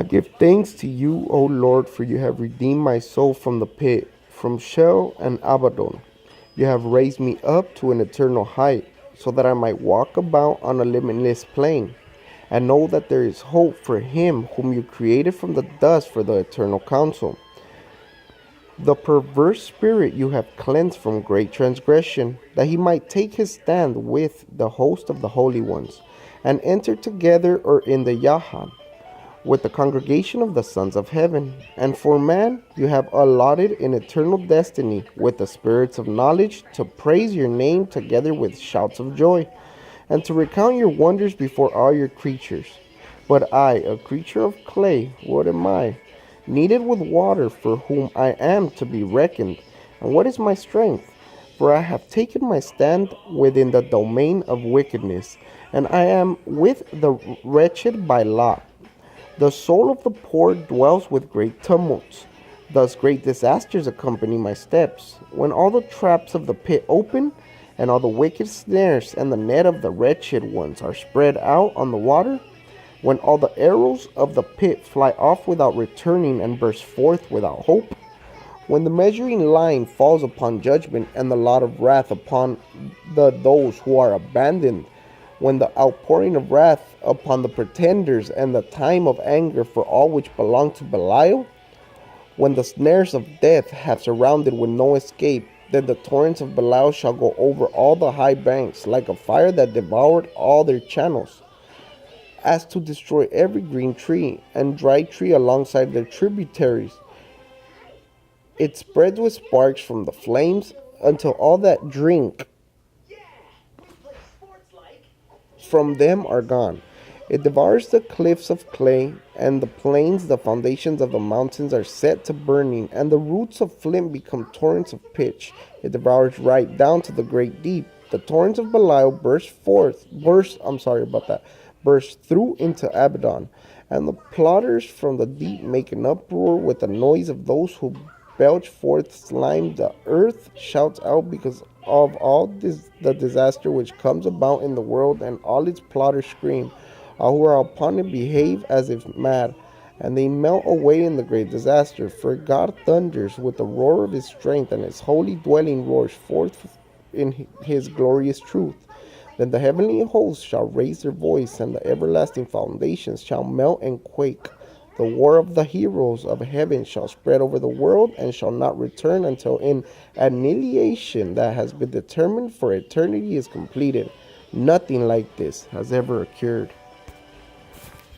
give thanks to you, O Lord, for you have redeemed my soul from the pit, from Sheol and Abaddon. You have raised me up to an eternal height, so that I might walk about on a limitless plain, and know that there is hope for him whom you created from the dust for the eternal counsel. The perverse spirit you have cleansed from great transgression, that he might take his stand with the host of the holy ones, and enter together or in the Yahad, with the congregation of the sons of heaven. And for man you have allotted an eternal destiny with the spirits of knowledge to praise your name together with shouts of joy, and to recount your wonders before all your creatures. But I, a creature of clay, what am I? Kneaded with water, for whom I am to be reckoned. And what is my strength? For I have taken my stand within the domain of wickedness, and I am with the wretched by lot. The soul of the poor dwells with great tumults. Thus great disasters accompany my steps. When all the traps of the pit open, and all the wicked snares and the net of the wretched ones are spread out on the water, when all the arrows of the pit fly off without returning and burst forth without hope, when the measuring line falls upon judgment and the lot of wrath upon those who are abandoned, when the outpouring of wrath upon the pretenders and the time of anger for all which belong to Belial, when the snares of death have surrounded with no escape, then the torrents of Belial shall go over all the high banks like a fire that devoured all their channels, as to destroy every green tree and dry tree alongside their tributaries. It spreads with sparks from the flames until all that drink from them are gone. It devours the cliffs of clay, and the plains, the foundations of the mountains are set to burning, and the roots of flint become torrents of pitch. It devours right down to the great deep. The torrents of Belial burst through into Abaddon, and the plotters from the deep make an uproar with the noise of those who belch forth slime. The earth shouts out because of all the disaster which comes about in the world, and all its plotters scream. All who are upon it behave as if mad, and they melt away in the great disaster. For God thunders with the roar of his strength, and his holy dwelling roars forth in his glorious truth. Then the heavenly hosts shall raise their voice, and the everlasting foundations shall melt and quake. The war of the heroes of heaven shall spread over the world, and shall not return until an annihilation that has been determined for eternity is completed. Nothing like this has ever occurred.